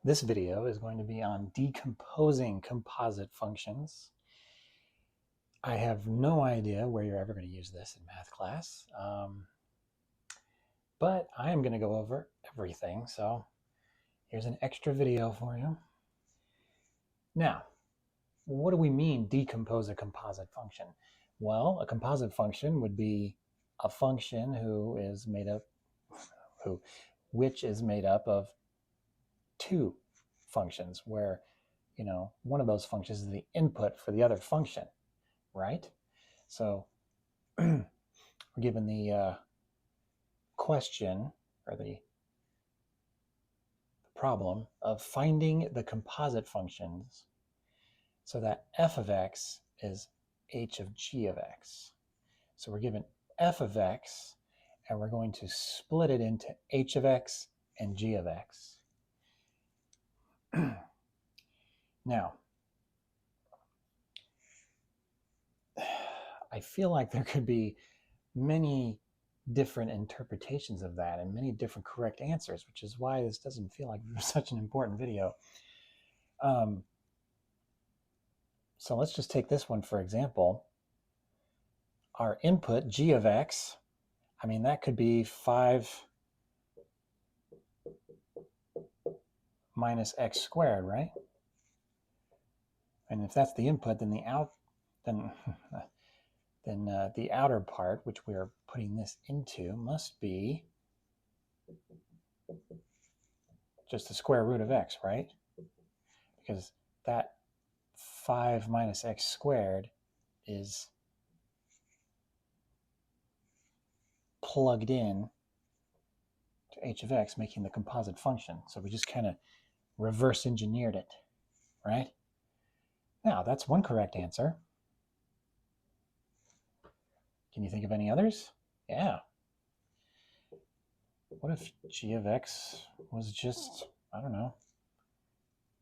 This video is going to be on decomposing composite functions. I have no idea where you're ever going to use this in math class, but I am going to go over everything. So here's an extra video for you. Now, what do we mean decompose a composite function? Well, a composite function would be a function which is made up of two functions where one of those functions is the input for the other function, right? So we're given the question or the problem of finding the composite functions so that f of x is h of g of x. So we're given f of x and we're going to split it into h of x and g of x. Now, I feel like there could be many different interpretations of that and many different correct answers, which is why this doesn't feel like such an important video. So let's just take this one for example. Our input, g of x, that could be 5 minus x squared, right? And if that's the input, then the outer part, which we're putting this into, must be just the square root of x, right? Because that 5 minus x squared is plugged in to h of x, making the composite function. So we just kind of reverse engineered it, right? Now, that's one correct answer. Can you think of any others? Yeah. What if g of x was just, I don't know,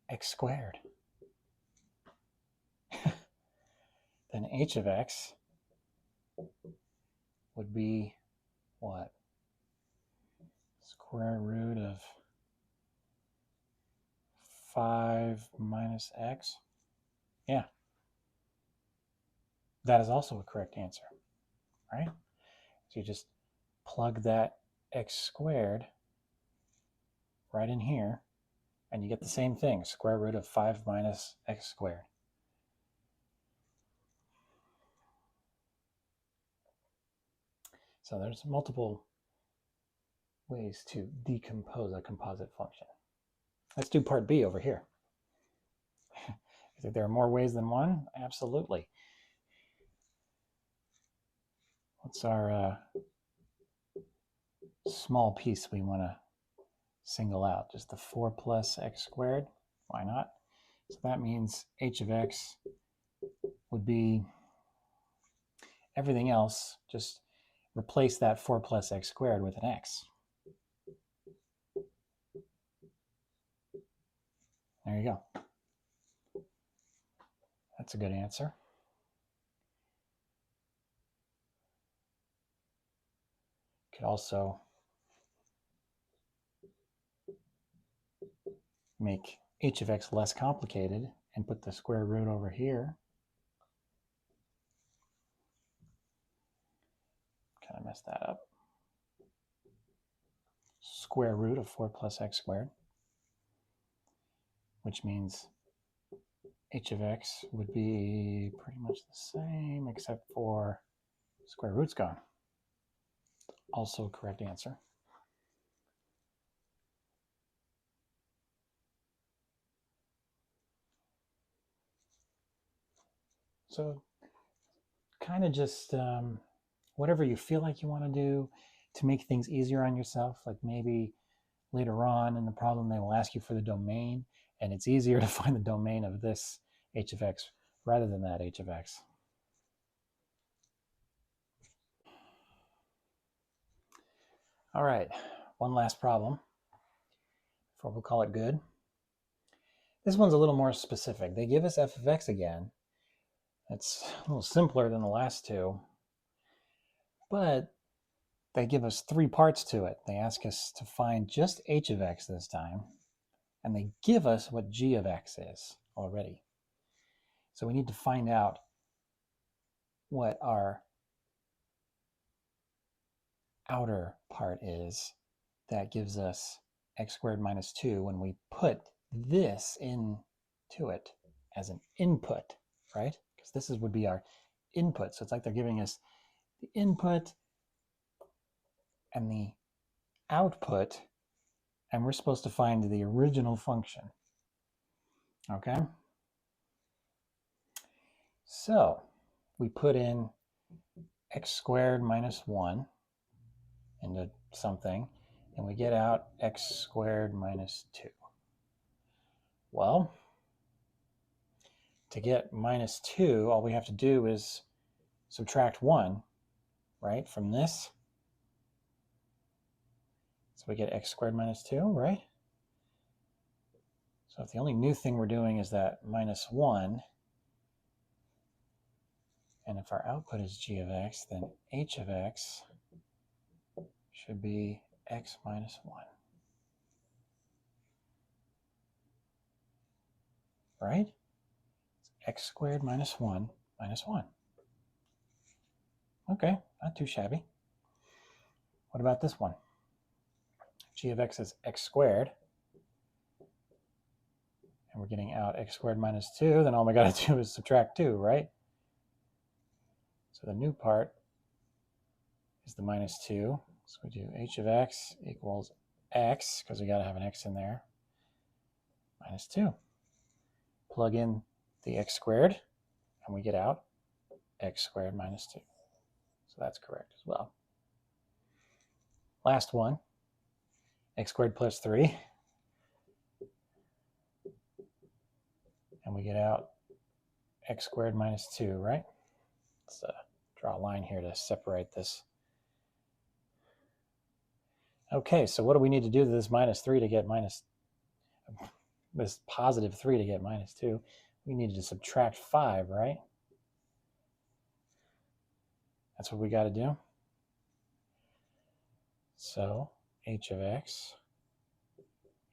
x squared? Then h of x would be what? Square root of 5 minus x? Yeah. That is also a correct answer, right? So you just plug that x squared right in here, and you get the same thing, square root of 5 minus x squared. So there's multiple ways to decompose a composite function. Let's do part B over here. You think there are more ways than one? Absolutely. What's our small piece we want to single out? Just the 4 plus x squared? Why not? So that means h of x would be everything else. Just replace that 4 plus x squared with an x. There you go. That's a good answer. Could also make h of x less complicated and put the square root over here. Kind of messed that up. Square root of 4 plus x squared, which means h of x would be pretty much the same except for square root's gone. Also correct answer. So kind of just whatever you feel like you want to do to make things easier on yourself. Like maybe later on in the problem they will ask you for the domain, and it's easier to find the domain of this h of x rather than that h of x. All right, one last problem before we'll call it good. This one's a little more specific. They give us f of x again. It's a little simpler than the last two, but they give us 3 parts to it. They ask us to find just h of x this time, and they give us what g of x is already. So we need to find out what our outer part is that gives us x squared minus 2 when we put this into it as an input, right? Because this would be our input. So it's like they're giving us the input and the output, and we're supposed to find the original function. Okay? So we put in x squared minus 1 into something, and we get out x squared minus 2. Well, to get minus 2, all we have to do is subtract 1, right, from this. So we get x squared minus 2, right? So if the only new thing we're doing is that minus 1, and if our output is g of x, then h of x should be x minus 1. Right? X squared minus 1 minus 1. Okay, not too shabby. What about this one? G of x is x squared. And we're getting out x squared minus 2. Then all we got to do is subtract 2, right? So the new part is the minus 2. So we do h of x equals x, because we got to have an x in there, minus 2. Plug in the x squared, and we get out x squared minus 2. So that's correct as well. Last one, x squared plus 3. And we get out x squared minus 2, right? Let's draw a line here to separate this. Okay, so what do we need to do to this minus 3 to get this positive 3 to get minus 2? We needed to subtract 5, right? That's what we got to do. So h of x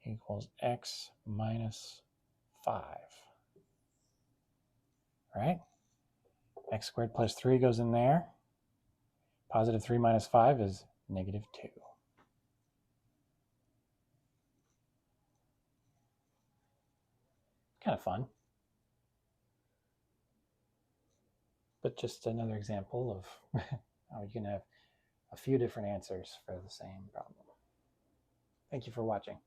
equals x minus 5. Right? X squared plus 3 goes in there. Positive 3 minus 5 is negative 2. Kind of fun. But just another example of how you can have a few different answers for the same problem. Thank you for watching.